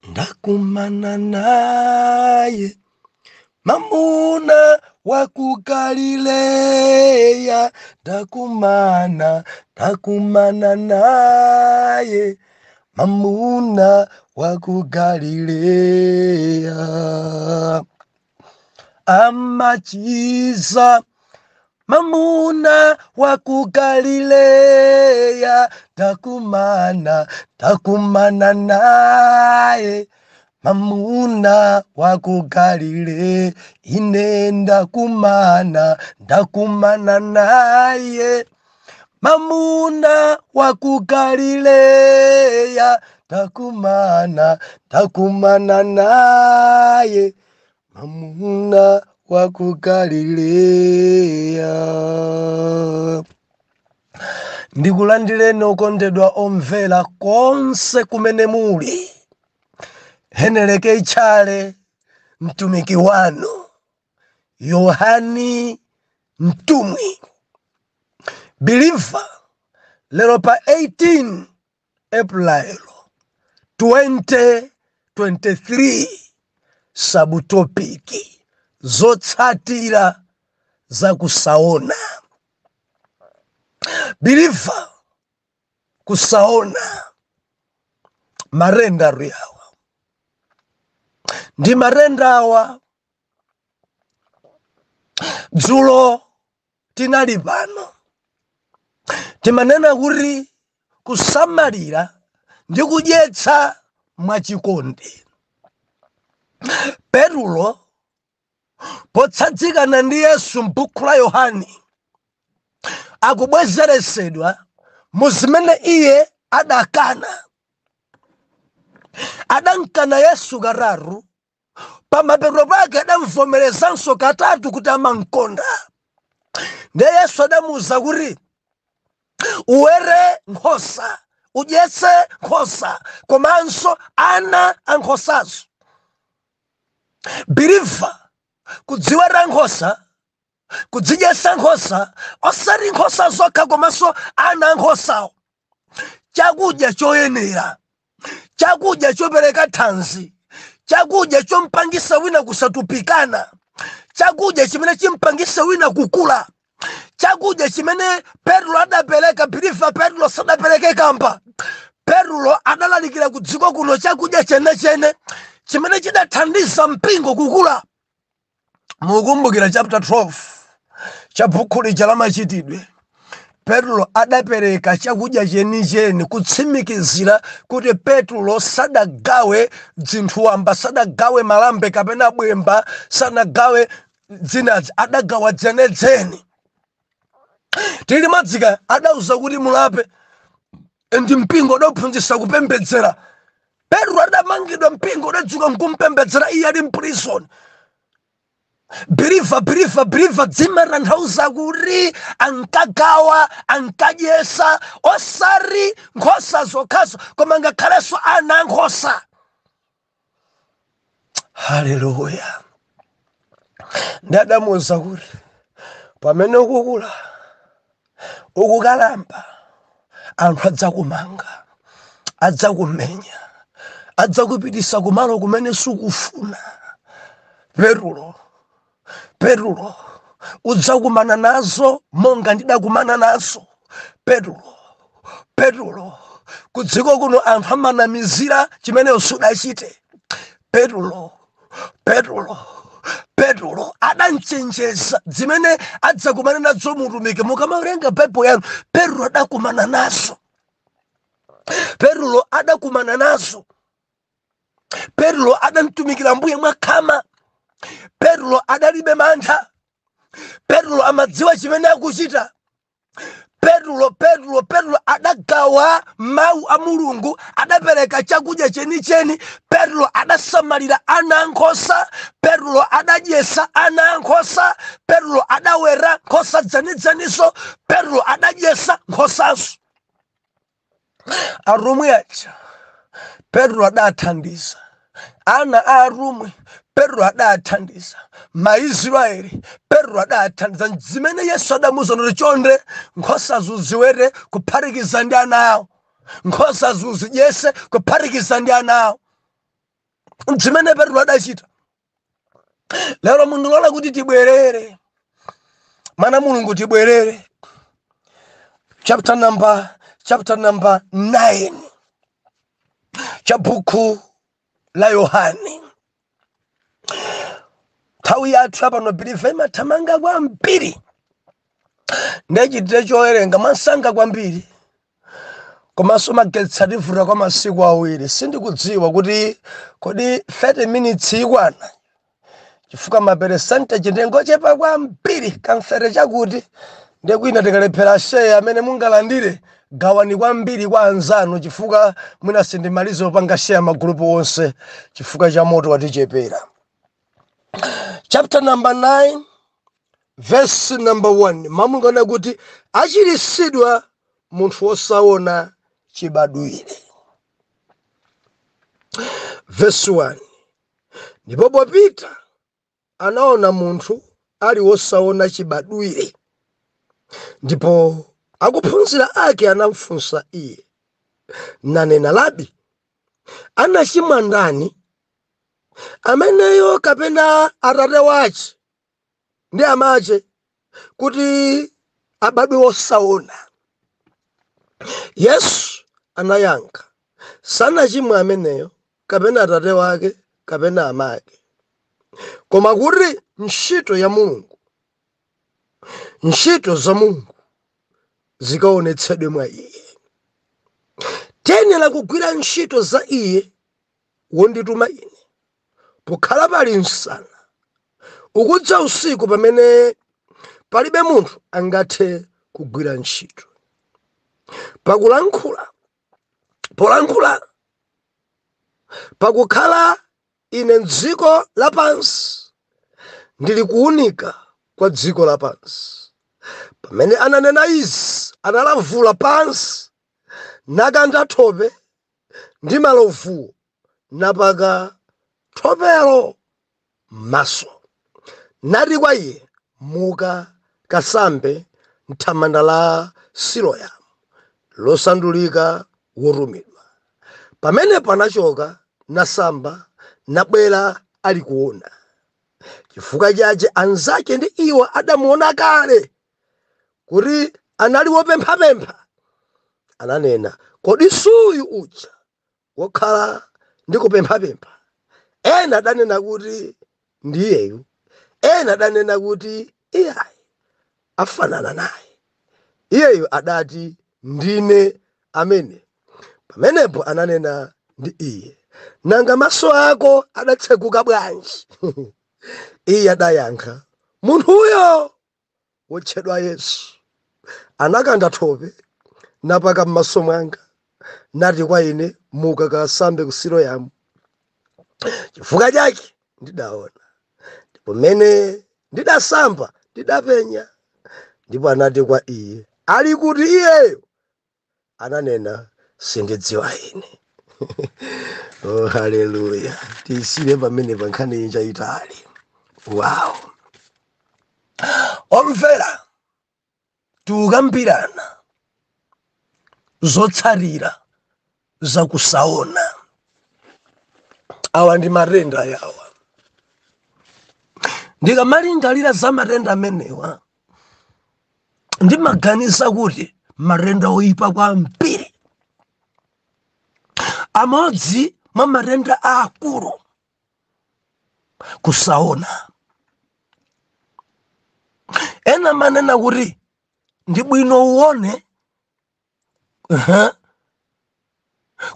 ndakumana naye mamuna wa ku Galileya, ndakumana naye mamuna wa ku Galileya. Amachiza mamuna wa ku Galileya, ndakumana naye mamuna wa ku Galileya. Ine ndakumana naye mamuna wa ku Galileya, ndakumana naye mamuna wa ku Galileya. Ndikulandireni okondedwa omvera konse kumene muli. Heneleke Tchale mtumiki wanu Yohani mtumwi believer, lero pa 18 April 2023, sabutopiki zotsatira za Kusaona. Believer, Kusaona marenda riawa ndi marenda awa dzulo tinali pano timanena kuti kusamalira ndi kudyetsa mwachikondi. Petro potsadzikana ndi Yesu m'buku la Yohani akubwezeresedwa muzimene iye adakana. Adankana Yesu kararu, pamapero pake adamvomerezanso katatu kuti amankonda. Nde Yesu adamuza kuti uwere nkhosa, udyetse nkhosa, komanso ana ankhosazo. Believer, kudziwera nkhosa, kudzidyetsa nkhosa, osati nkhosa zokha komanso ana ankhosawo. Chakudya choyenera, chakudya chopereka thanzi, chakudya chompangisa wina kusatupikana, chakudya chimene chimpangisa wina kukula, chakudya chimene Petro adapereka. Believer, Petro sadapereke kamba. Petro adalalikira ku dziko kuno chakudya chene chimene chidathandiza mpingo kukula. Mukumbukira chapter 12 cha buku lija la Machitidwe. Petro adapereka chakudya chenicheni kutsimikizira kuti Petro sadagawe zinthu wamba, sadagawe malambe kapena bwemba, sadagawe zinazi, adagawa dzenedzeni. Tili madzika adauza kuti mulape ndi mpingo udaphunzitsa kupembedzera. Petro adamangidwa mpingo udadzuka nkumpembedzera iye ali mprison. Believer, dzimatanthauza kuti ankagawa, ankadyesa, osari nkhosa zokhazo koma ngakhalenso ana ankhosa. Haleluya. Ndi adamuwuza kuti pamene ukukula, ukukalamba, anthu adzakumanga, adzakumenya, adzakupitisa kumalo kumene sukufuna. Petro, udzakumana nazo monga ndidakumana nazo. Petro, kudziko kuno anthu amanamizira chimene sudachite. Petro adanchenjeza zimene adzakumana nazo mutumiki. Mukamawerenga Bible yanu, Petro adakumana nazo. Petro adamtumikira Mbuye mwakhama. Petro adalibe mantha. Petro amadziwa chimene akuchita. Petro adagawa mawu a Mulungu, adapereka chakudya chenicheni. Petro adasamalira ana ankhosa. Petro adadyesa ana ankhosa. Petro adawera nkhosa zenizenizo. Petro adadyesa nkhosazo. Arumwi aja Petro adathandiza. Ana arumwi Petro adathandiza. Maisraeli Petro adathandiza. Zimene Yesu adamuza kuti chonde nkhosa zuziwere kuphatikiza ndi ana awo, nkhosa zuzidyese kuphatikiza ndi ana awo. Zimene Petro adachita. Lero mundilola kuti tibwerere. Mana Mulungu tibwerere. Chapter number 9. Cha buku la Yohane. Tawi yathu pano bilive matamanga kwambiri. Ndechitire chowerenga masanga kwambiri. Komanso magetsa tivula kwa masiku awiri. Sindikudziwa kuti kodi 30 minutes ikwana. Chifukwa maperesente chitengo chepa kwambiri kamfere chakuti ndekuina tikalephera share amene mungalandire gawani kwambiri kwa anzanu chifukwa mwina sindimalize opanga share magrupu onse chifukwa cha moto watichepera. Chapter number 9 verse number 1. Mamungana kuti achirisidwa munthu wosaona chibadwire. Verse 1. Ndipo popita anaona munthu ali wosaona chibadwire. Ndipo akuphunzira ake anamfunsa iye, nanena, Labi, anachimwa ndani, ameneyo kapena atate wace ndi amache, kuti abadwe wosaona? Yesu anayankha, sanachimwa ameneyo kapena atate wake kapena amake, koma kuti ntchito ya Mulungu, ntchito za Mulungu zikaonetsedwe mwa iye. Tiyenera kugwira ntchito za iye wondituma ine, pokhala pali msana. Ukudza usiku pamene palibe munthu angathe kugwira ntchito. Polankhula, pakukhala ine m'dziko lapansi, ndili kuwunika kwa dziko lapansi. Pamene ananena izi, analavula pansi, nakantha thope ndi malovu, napaka thopelo m'maso. Nati kwa iye, muka kasambe m'thamanda la Siloamu, losandulika wotumidwa. Pamenepo anachoka, nasamba, nabwera ali kuona. Chifukwa chache anzake ndi iwo adamuona kale kuti anali wopemphapempha. Ananena, kodi suyu uja wokhala ndi kupemphapempha? Ena adanena kuti ndiyeyu, ena adanena kuti iyayi afanana naye. Iyeyu adati, ndine amene. Pamenepo ananena ndi iye, nanga maso ako adatseguka bwanji? Iye adayankha, munthuyo wotchedwa Yesu anakantha thope, napaka m'maso mwanga, nati kwa ine, muka kasambe ku Siloamu. Chifukwa chake ndidaona, ndipo mmene ndidasamba ndidapenya. Ndipo anati kwa iye, ali kuti iyeyo? Ananena, sindidziwa ine. Oh, haleluya. Tisire pamene pankhani inja itali. Wow. Omvera, tukambirana zotsatira za kusaona. Awa ndi matenda yawa. Ndikamalingalira za matenda amenewa, ndimaganiza kuti matenda oyipa kwambiri. Amodzi mwa matenda akulu kusaona. Ena manena kuti ndi bwino uone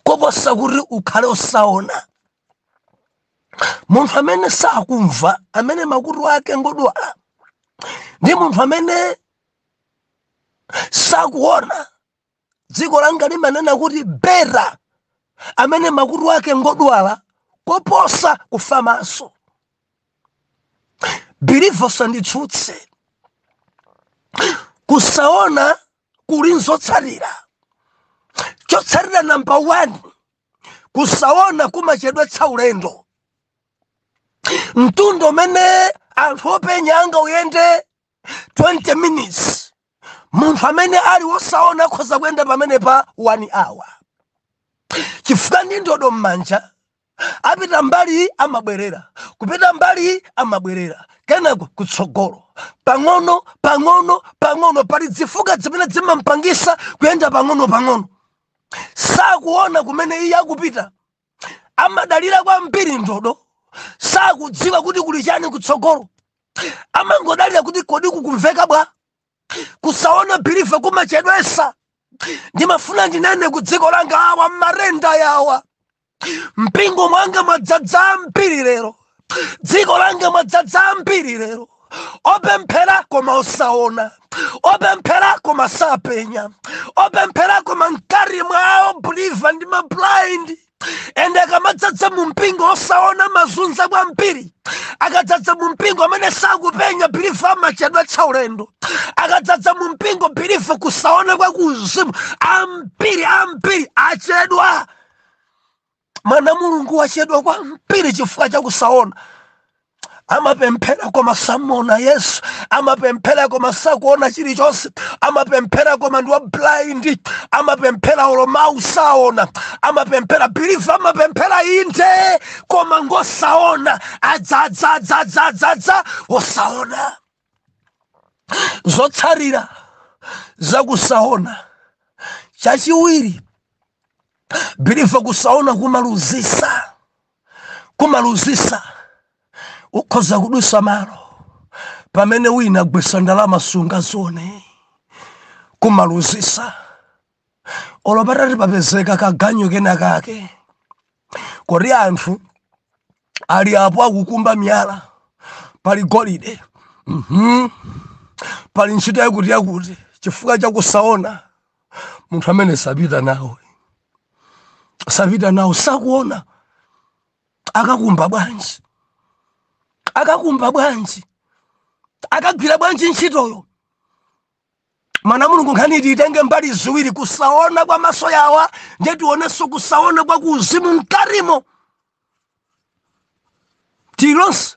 koposa kuti ukhale osaona. Munthu amene sakumva, amene makutu ake ngodwala, ndi munthu amene sakuona, dziko langa limanena kuti bera amene makutu ake ngodwala koposa kufa maso. Bilivo sanditsutse, kusaona kuli nzotsatira. Chotsatira number 1, kusaona kumachedwetsa ulendo. Mtundu umene anthu openyanga uyende 20 minutes, munthu amene ali wosaona akhoza kuyenda pamene pa 1 hour. Chifukwa ndi ndodo m'manja, apita mbali amabwerera, kupita mbali amabwerera, kenako kutsogolo, pang'ono pang'ono pang'ono. Pali zifuka zimene zimampangisa kuyenda pang'ono pang'ono, sakuona kumene iye akupita, amadalira kwambiri ndodo, sakudziwa kuti kuli chani kutsogolo, amangodalira kuti kodi kukumveka bwa. Kusaona bilifa kumachedwesa. Ndimafuna ndinene ku dziko langa awa marenda yawa, mpingo mwanga mwadzadza ambiri lero, dziko langa mwadzadza ambiri lero, opemphera koma osaona, opemphera koma sapenya, opemphera koma mkari mwawo biliva ndi mablind. Ende akamadzadza mu mpingo osaona mazunza kwa mpiri, akadzadza mu mpingo amene sakupenya bilifa amachedwa chaulendo, akadzadza mu mpingo bilifa kusaona kwa kuzimu ambiri achedwa. Mwana Mulungu wachedwa kwa mpiri chifukwa cha kusaona. Amapemphera koma samona Yesu, amapemphera koma sakuona chilichonse, amapemphera koma ndiwa blind, amapemphera oloma usaona, amapemphera bilifa, amapemphera inde koma ngosaona, adzadza osaona. Zotsarira zakusaona, chachiwiri bilifa kusaona kumaluzisa. Ukhoza kudusa malo pamene wina gwesa ndalama sunga zone, kumaluzisa. Olopatati papezeka kaganyo kena kake, kodi anthu ali apo akukumba miyala, pali golide, pali ntchito yakuti chifukwa cha kusaona. Munthu amene sapita nawo, sakuona, akakumba bwanji, akagwira bwanji ntchitoyo. Mwana Mulungu nkhani titenge mbali ziwiri, kusaona kwa maso yawa ndiye tionenso kusaona kwa kuzimu mkarimo. Tilonse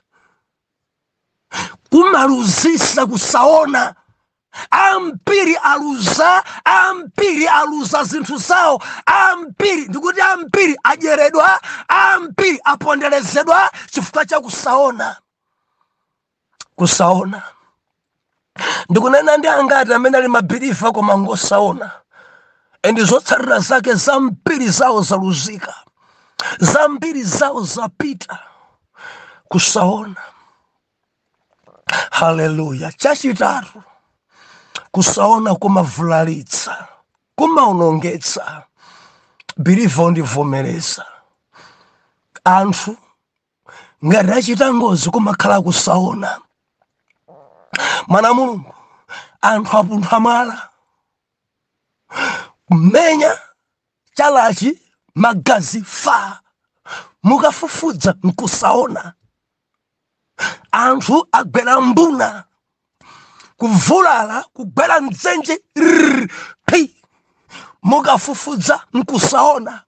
kumaluzisa kusaona. Ambiri aluza zinthu zawo, ndikuti ambiri ajeredwa, ambiri aponderezedwa chifukwa cha kusaona. Ndikunena ndi angati amene ali mabilifa koma ngosaona, endi zotsatira zake zambiri zawo zaluzika, zambiri zawo zapita kusaona. Haleluya. Chachitatu, kusaona kumavulalitsa, kumaonongetsa. Biliva ndivomereza, anthu ngati achita ngozi kumakhala kusaona. Mwana Mulungu, anthu apuntha mwala, mmenya chalachi magazi fa, mukafufudza nkusaona. Anthu agwera mbuna, kuvulala, kugwera mdzenje, mukafufudza nkusaona.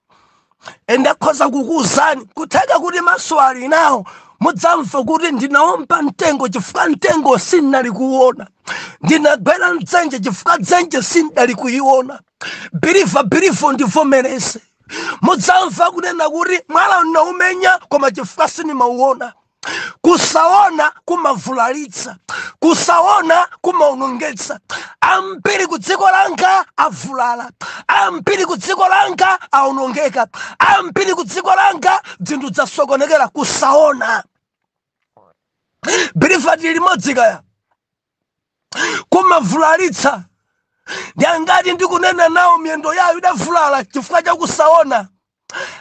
Ende akhoza kukuwuzani kutheka kuti maso ali nawo mudzamva kuti ndinaomba mtengo chifukwa mtengo sinali kuona, ndinagwera mdzenje chifukwa dzenje sindali kuiona. Biliva ndivomereze, mudzamva kunena kuti mwala unaumenya koma chifukwa sinimauona. Kusaona kumavulalitsa, kusaona kumaonongetsa. Ambiri ku dziko langa avulala, ambiri ku dziko langa aonongeka, ambiri ku dziko langa zinthu zasokonekera kusaona. Biliva limodzi kaya kumavulalitsa, ndi angati ndikunena nawo miyendo yawo idavulala chifukwa cha kusaona.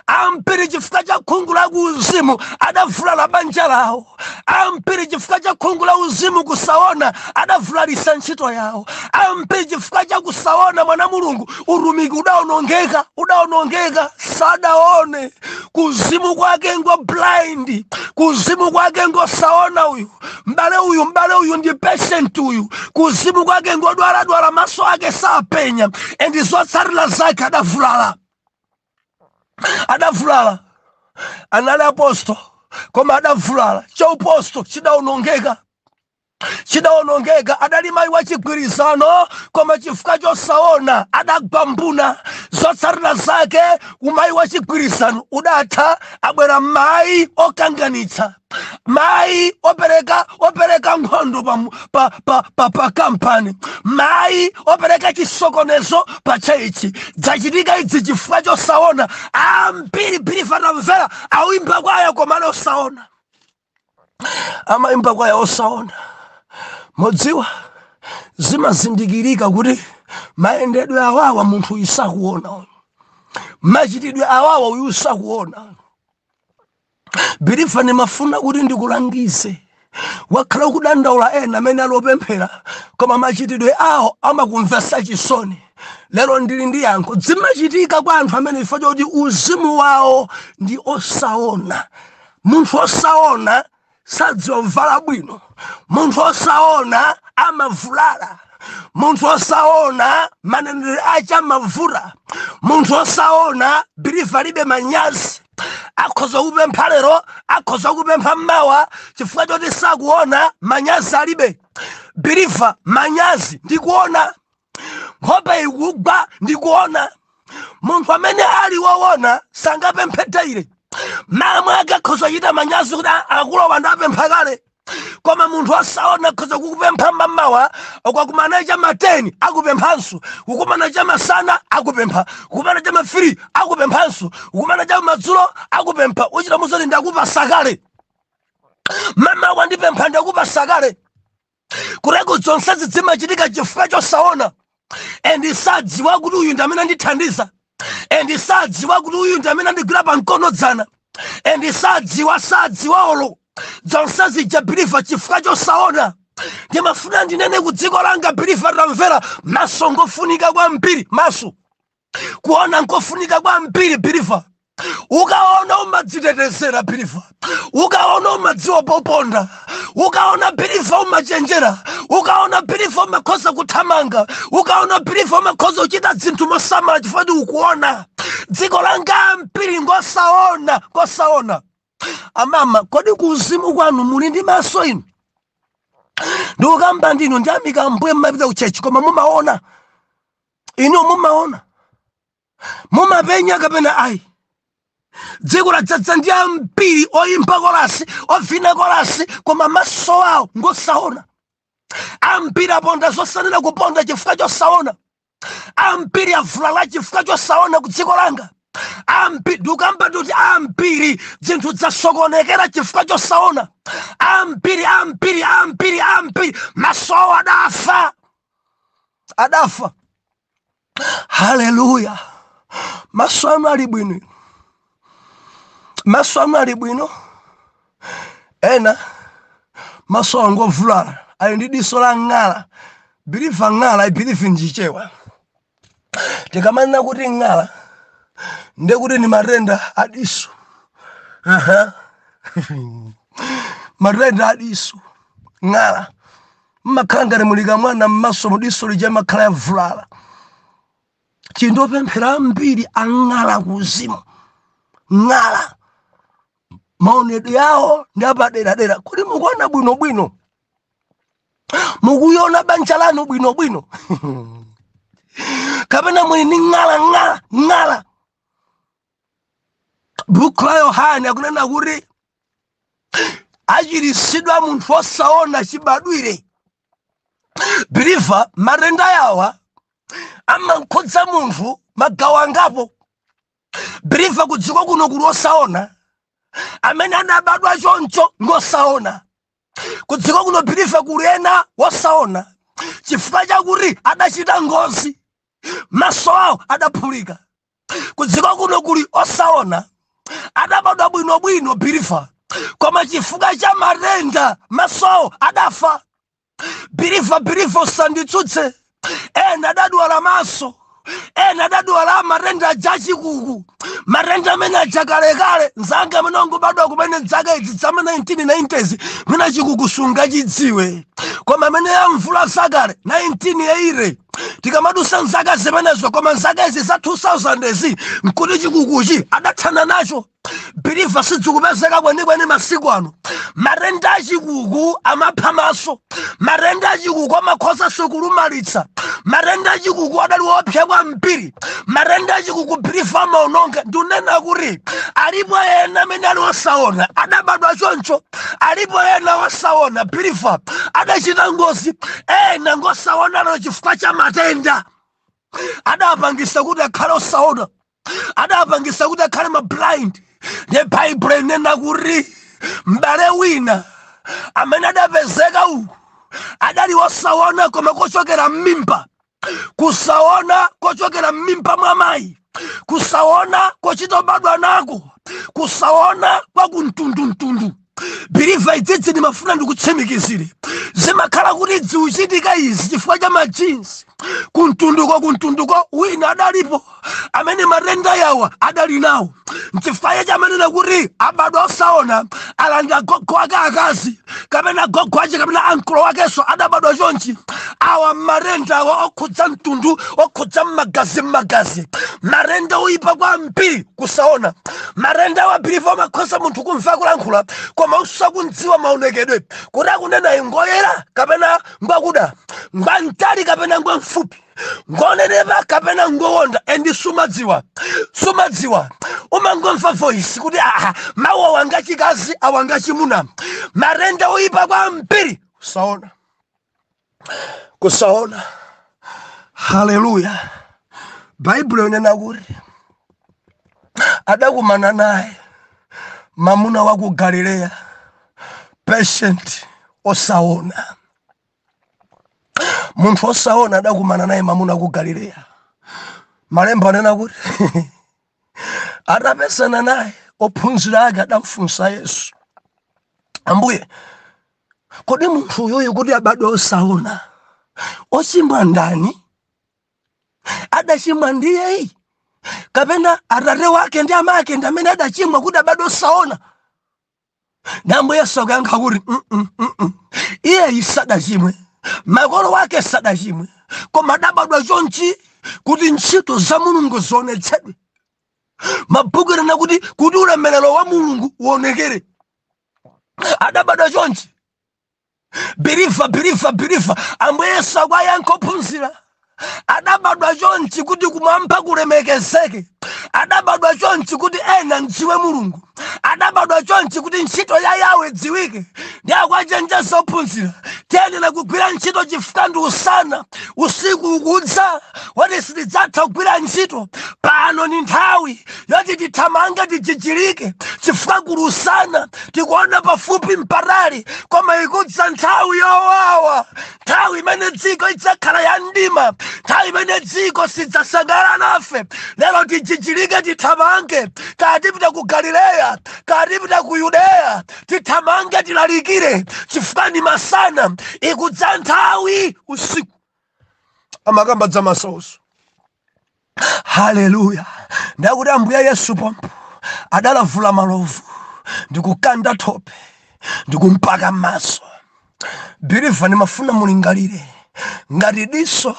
Ambiri chifukwa cha khungu la kuzimu adavulala banja lawo, ambiri chifukwa cha khungu la uzimu kusaona adavulalisa ntchito yawo, ambiri chifukwa cha kusaona. Mwana Mulungu, utumiki udaonongeka, sadaone. Kuzimu kwake ngo blind, kuzimu kwake ngo saona. Mbale uyu ndi patient uyu, kuzimu kwake ngo dwala maso ake sapenya, endi zotsatira zake adavulala. Anali aposto koma adavulala, chauposto chidaonongeka. chidaonongeka. Adali mayi wachigwirizano koma chifukwa chosaona adagwambuna. Zotsatira zake umayi wachigwirizano udatha, abwera mayi okanganitsa, mayi opereka nkhondo pa kampani, mayi opereka chisokonezo pa chaichi. Zachitika idzi chifukwa chosaona. Ambiri birifa tamvera awimba kwaya komano osaona, amaimba kwaya osaona. Modziwa zimazindikirika kuti maendedwe awawa munthu isakuona, machitidwe awawa uyu usakuona. Birifa nimafuna kuti ndikulangize, wakhala kudandaula ena amene alopemphera koma machitidwe awo amakumvesa chisoni. Lero ndili ndi yankho. Zimachitika kwa anthu amene ifa choti uzimu wawo ndi osaona. Munthu osaona sadziwa kuvala bwino, munthu osaona amavulala, munthu osaona manenedwe acha amavula, munthu osaona birifa libe manyazi. Akhoza kupempha lero, akhoza kupempha mawa, chifukwa choti sakuona manyazi alibe. Birifa manyazi ndikuona, nkhope ikugwa ndikuona. Munthu amene ali woona sangapemphe daire. Mamwe akakhoza kuchita manyazi kuti akulowa ndapempha kale. Koma munthu osaona akhoza kukupempha mamawa, ukakumana cha mateni akupemphanso, ukumana cha masana akupempha, ukumana cha mafiri akupemphanso, ukumana cha madzulo akupempha. Uchita muzoti ndakupasa kale, mamawa ndipempha ndakupasa kale. Kurego zonsezi zimachitika chifukwa chosaona. Ndisadziwa kuti uyu ndi amene andithandiza, ndisadziwa kuti uyu ndi amene andigwira pa mkono dzana, sadziwa olo. Zonsezi ja birifa chifukwa chosaona. Ndimafuna ndinene ku dziko langa birifa tamvera, maso ngofunika kwambiri, maso kuona ngofunika kwambiri birifa. Ukaona umadzitetezera birifa, ukaona umadziwa poponda, ukaona birifa umachenjera, ukaona birifa umakhoza kuthamanga, ukaona birifa umakhoza kuchita zinthu mosamala chifukwa ukuona. Dziko langa mpiri ngosaona. Amama, kodi kuzimu kwanu muli ndi maso inu? Ndikukamba ndinu ndiyamika mbuye mmapita kuchechi koma mumaona? Inu mumaona? Mumapenya kapena ayi? Dziko ladzaza ndi ambiri oyimba kolasi, ovina kolasi, koma maso awo ngosaona. Ambiri aponda zosanena kuponda chifukwa chosaona. Ambiri avulala chifukwa chosaona ku dziko langa. Ndikukamba kuti ambiri zinthu zasokonekera chifukwa chosaona. Ambiri maso awo adafa. Haleluya. Maso anu ali bwino, maso anu ali bwino. Ena maso angovulala, ali ndi diso la ng'ala. Birifa ng'ala ibirifi njichewa. Tikamanena kuti ng'ala nde kuti ni marenda adiso. Marenda adiso ng'ala mmakhala mulika mwana mmaso mudiso lija makhala yavulala. Chindopemphera ambiri ang'ala kuzimu. Ng'ala maonedwe yawo ndi apadera. Kuti mukuona bwinobwino, mukuiona banja lanu bwinobwino, kapena muli ni ng'ala. Buku la Yohane akunena kuti achiritsidwa munthu osaona chibadwire. Birifa marenda yawa amakhodza munthu magawo angapo. Birifa kudziko kuno kuli osaona, amene anabadwa choncho ngosaona. Kudziko kuno birifa kuli ena wosaona chifukwa chakuti adachita ngozi, maso awo adaphulika. Kudziko kuno kuli osaona, adabadwa bwinobwino birifa, koma chifukwa cha marenda maso awo adafa. Birifa usanditsutse. Ena adadwala maso, ena adadwala marenda achikuku, marenda amene achakalekale. Nzanga amene ongobadwa kumene nzaka idzi za 1990s mwina chikuku sungachidziwe, koma amene yamvula zakale 1980 tikamadusa nzaka zimenezo, koma nzaka izi za 2000 nkuti chikukuchi adathana nacho. Believer sidzukupezeka kwenikweni masiku ano. Marenda achikuku amapha maso. Marenda achikuku amakhosa sokulumalitsa. Marenda achikuku adali opsa kwambiri. Marenda achikuku believer amaononga. Ndunena kuti alipo ena amene ali osaona adabadwa choncho. Alipo ena osaona believer adachita ngozi. Ena ngosaonalo chifukwa cha matenda. Adapangisa kuti akhale osaona. Adapangisa kuti akhale ma blind. The Bible inena kuti mbale wina amene adapezeka uku adali osaona koma kochokera m'mimba. Kusaona kochokera m'mimba mwa mayi. Kusaona kochitobadwa nako. Kusaona kwa kuntunduntundu. Believer idzidzi ndimafuna ndikutsimikizire. Zimakhala kuti ziuchitika izi chifukwa cha majinsi. Kuntunduko wina adalipo amene matenda yawa adali nawo. Nchifukwa chamanena kuti abadwa osaona alanda gogo wake akazi kapena gogo wache kapena ankolo wakenso adabadwa chonchi. Awa matenda awa okhudza mtundu okhudza m'magazi. Matenda oyipa kwambiri kusaona. Matenda wa believer amakhosa munthu kumva kulankhula koma usakudziwa maonekedwe kuti akunena ngoyera kapena ngwakuda, ngwantali kapena ngwamfupi, ngonenepa kapena ngowonda. Endi sumadziwa umangomva voice kuti mawu awanga chikazi awanga chimuna. Matenda oyipa kwambiri kusaona. Haleluya. Bible inena kuti adakumana naye mamuna wa ku Galileya, patient osaona. Munthu osaona adakumana naye mamuna ku Galileya. Malemba anena kuti atapesana naye ophunzira ake adamfunsa Yesu, Ambuye, kodi munthu uyoyo kuti abadwe osaona ochimwa ndani? Adachimwa ndiye kapena atate wake ndi amake ndi amene adachimwa kuti abadwe osaona? Nambo Yesu akayankha kuti iye sadachimwe, makolo wake sadachimwe, koma adabadwa chonchi kuti ntchito za Mulungu zionetsedwe. Mabuku anena kuti ulemerero wa Mulungu uonekere. Adabadwa chonchi. Believer Ambuye Yesu akayankha ophunzira. Adabadwa chonchi kuti kumwamba kulemekezeke. Adabadwa chonchi kuti ena ndziwe Mulungu. Adabadwa chonchi kuti ntchito ya Yawe dziwike. Ndi akwachenjeza ophunzira, tiyenera kugwira ntchito chifukwa ndi usana. Usiku ukudza woti sitidzatha kugwira ntchito. Pano ni nthawi yoti tithamange tijijilike chifukwa kuli usana. Tikuona pafupi mpatali koma ikudza nthawi yowawa. Nthawi imene dziko idzakhala ya mdima. Nthawi imene dziko sidzasangala nafe. Lero tijijilike tithamange. Katipita ku Galileya, katipita ku Yudeya, tithamange tilalikire chifukwa ndi masana. Ikudza nthawi usiku amakamba dza masoso. Haleluya. Ndakuti Ambuye Yesu pompo adalavula malovu ndikukanda thope ndikumpaka maso. Believer ndimafuna mulingalire ngati diso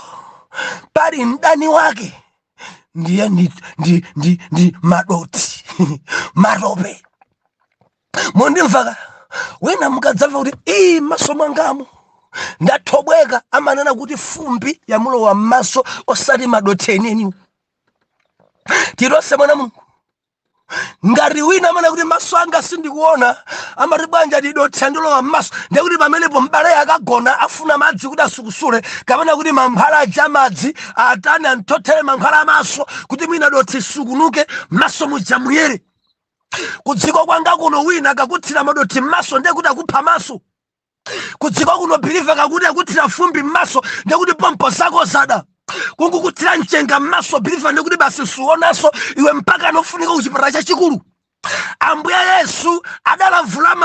pali mdani wake ndiye ndi madoti matope. Mondimvaka wina mukadzamva kuti maso mwangamo ndathobweka, amanena kuti fumbi yamulowa m'maso osati madoti eneniwo. Tirose mwana Mulungu ngati wina amana kuti maso anga sindikuona, amati bwanja didoti andilowa m'maso. Ndikuti pamenepo mbale akagona afuna madzi kuti asukusule, kapena kuti mankhwala aja madzi atani antothere mankhwala amaso kuti mwina doti sukunuke maso mujamuyere. Kudziko kwanga kuno wina akakuthira madoti m'maso ndiye kuti akupha maso. Kudziko kuno believer kakuti akuthira fumbi m'maso ndiye kuti pompo zako zada. Kungukuthira mchenga m'maso believer ndiye kuti basi suonaso iwe mpaka anofunika kuchipatala chachikulu. Ambuye Yesu adalavula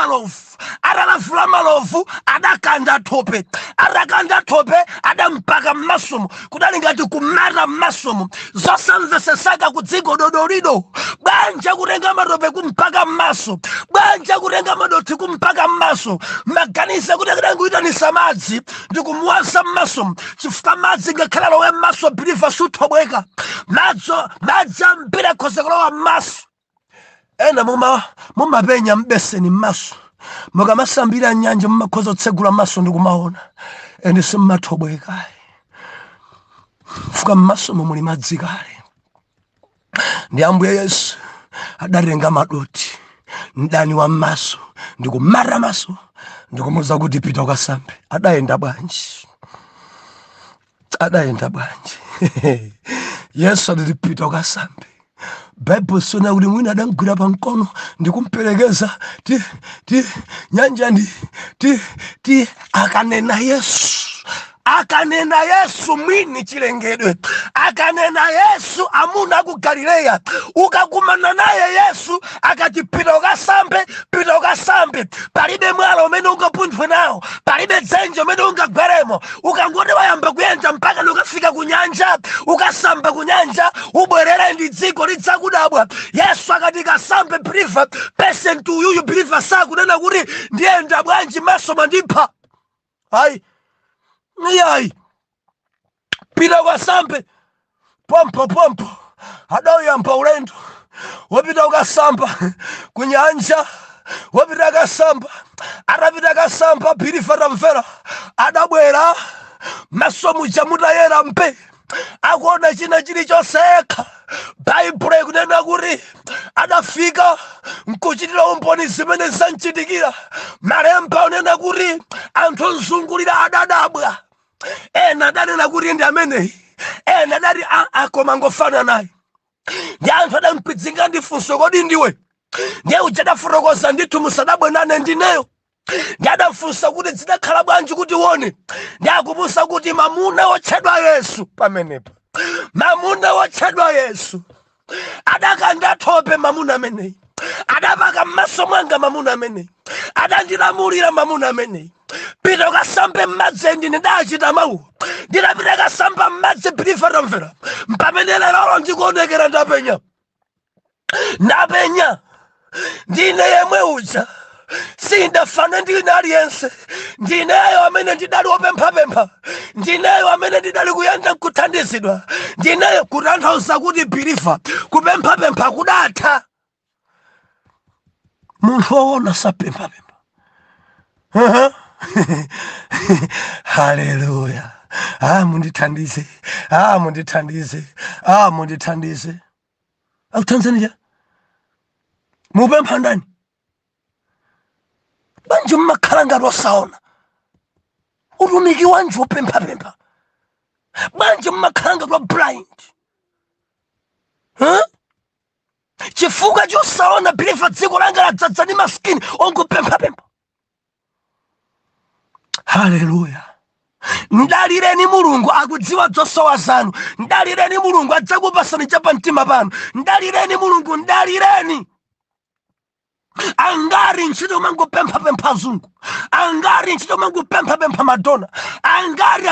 malovu adakanda thope. Adakanda thope adampaka m'masomo kudali ngati kumata m'masomo. Zosamvesesaka kudziko dodolido. Bwanja kutenga matope kumpaka m'maso, bwanja kutenga madoti kumpaka m'maso. Maganize kuti akuyitanisa madzi ndikumuwasa m'maso chifukwa madzi ngakhala lowe m'maso believer suthobweka. Madzi ambiri akhoza kulowa m'maso. ena mumapenya mbeseni m'maso mukamasambira nyanja mumakhoza kutsegula maso ndi kumaona ende simmathobweka fuka m'maso muli madzi kale. Ndi Ambuye Yesu adatenga madoti mdani wa maso ndikumara maso ndikumuza kuti pita ukasambe. Adaenda bwanji Yesu adipita ukasambe. Bible sona uli mwina adamgwira pa mkono ndikumperekeza nyanja ti akanena Yesu mwini chilengedwe. Akanena Yesu amuna ku Galileya. Ukakumana naye Yesu akati pita ukasambe. Palibe mwala umene ungapunthwe nawo, palibe dzenje umene ungagweremo. Ukangoti wayamba kuyenda mpaka ukafika ku nyanja, ukasamba ku nyanja, ubwerere ndi dziko lidzakudabwa. Yesu akati kasambe believer, person to you believer sakunena kuti ndiyenda bwanji maso mandipha. Ayi pita ukasambe pompo adayamba ulendo wopita ukasamba kunyanja wopita kasamba atapita kasamba believer tamvera adabwera maso muja mutayera mpe akuona china chilichonse yekha. Bible ikunena kuti adafika nkuchitira umboni zimene zanchitikira. Malemba unena kuti anthu ozungulira adadabwa. Ena adanena kuti ndi ameneyi, ena adati akoma ngofana naye. Ndi anthu adampitsinga ndi funso kodi ndiwe? Ndiye uja adafotokoza ndithu musadabwe nane ndineyo. Ndi adafunsa kuti zidakhala bwanji kuti uone. Ndi akufunsa kuti mamuna wotchedwa Yesu pamenepo. Mamuna wotchedwa Yesu adakanda thope mamuna ameneyi. Adapaka m'maso mwanga mamuna ameneyi. Adandilamulira mamuna ameneyi. Pita ukasambe m'madzi ndine ndachita mawu. Ndinapita kasamba m'madzi believer tamvera. Mpamene lero ndikuonekera ndapenya. Ndine yemwe uja. Sindafana ndine aliyense. Ndineyo amene ndidali wopempha. Ndineyo amene ndidali kuyenda kuthandizidwa. Ndineyo kutanthauza kuti believer kupempha kudatha. Munthu woona sapempha. Hallelujah. Mundithandize. Tanzania. Mupempha ndani? Banje mmakhala ngati osaona. Utumiki wanje wopempha. Banje mmakhala ngati wa blind. Chifukwa chosaona believer dziko langa ladzaza ndi maskini ongopempha. Hallelujah. Ndalireni Mulungu akudziwa zosowa zanu. Ndalireni Mulungu adzakupasani chapa mtima panu. Ndalireni Mulungu, ndalireni. Angari ntchito mangopempha zungu. Angari ntchito mangopempha madona. Angari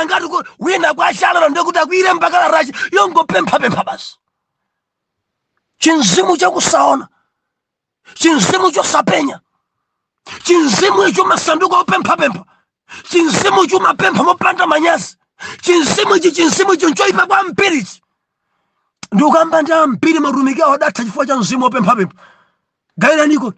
wina kwa shalala ndikuti akwire mpaka rachi yongopempha basi. Chinzimu chakusaona. Chinzimu chosapenya. Chinzimu icho masanduko opempha. Chinzimu chumapempha mopanda manyazi. Chinzimu icho nchoipa kwa mpirichi. Ndikamba ndi ampiri marumiki awo adatha chifukwa cha mzimu opempha. Gaira nikon.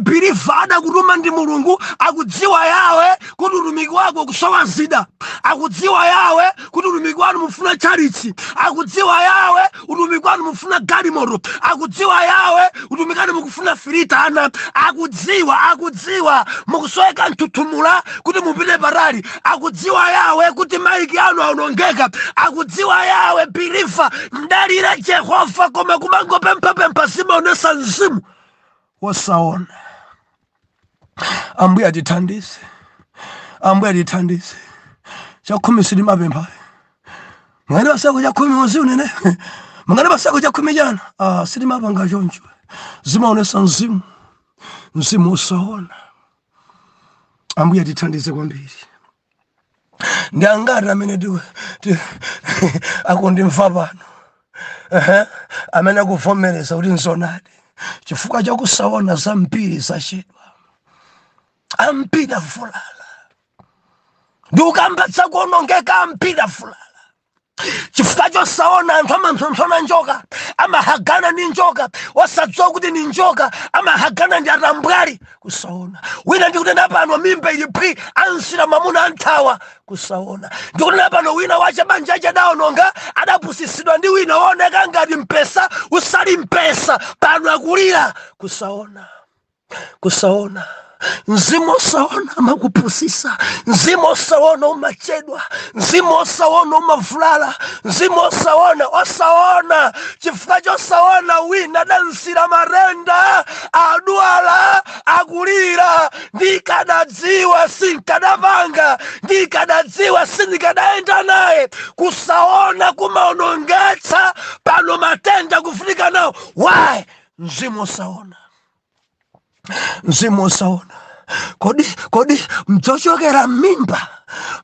Believer adakutuma ndi Mulungu akudziwa yawe kuti utumiki wako kusowa zida. Akudziwa yawe kuti utumiki wanu mufuna charity. Akudziwa yawe utumiki wanu mufuna galimoto. Akudziwa yawe utumiki wanu mukufuna filita ana. Akudziwa mukusoweka ntutumula kuti mupite parali. Akudziwa yawe kuti maiki anu aonongeka. Akudziwa yawe believer ndalira Jehova koma kumangopempha simaonesa mzimu wosaona. Ambuye atithandize. Chakhumi sili mapempha. Ngani basako chakhumi mozi unene. Mangani basako chakhumi jana. Sili mapanga choncho. Zimaonesa mzimu wosaona. Ambuye atithandize kwambiri. Ndi angati amene akundimva pano. Amene akuvomereza kuti nzonadi chifukwa chakusaona zambiri zachedwa. Ambiri fulala. Ndi ukambatsa kuonongeka ambiri fulala. chifukwa chosaona anthu amapsompsona njoka, amahagana ndi njoka, osadziwa kuti ni njoka, amahagana ndi atambwali. Kusaona. Wina ndikunena pano mimba ili phi ansira mamuna anthawa. Kusaona. Ndikunena pano wina wacha banja chadaononga adapusisidwa ndi wina wooneka ngati mpesa usali mpesa pano akulira. Kusaona. Kusaona. Mzimu osaona amakupusisa, mzimu osaona umachedwa, mzimu osaona umavulala, mzimu osaona chifukwa chosaona wina dansira marenda adwala akulira. Ndikadadziwa sinkadapanga, ndikadadziwa sindikadaenda naye. Kusaona kumaonongetsa pano matenda kufunika nawo. Why? Mzimu osaona. Mzimu osaona. Kodi mchochokera mimba,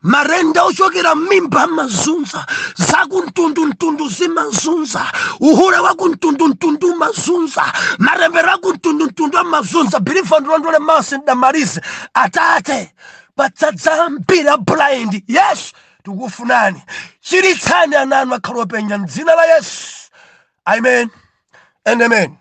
marenda ochokera mimba mazunza, zakuntundu zimazunza, uhule wakuntundu mazunza, marembera wakuntundu mazunza. Bilifa ndolondole masi ndamalize. Atate patsadzambira blind. Yes, tukufunani. Chiritsani ananu akhalopenya mdzina la Yesu. Amen and amen.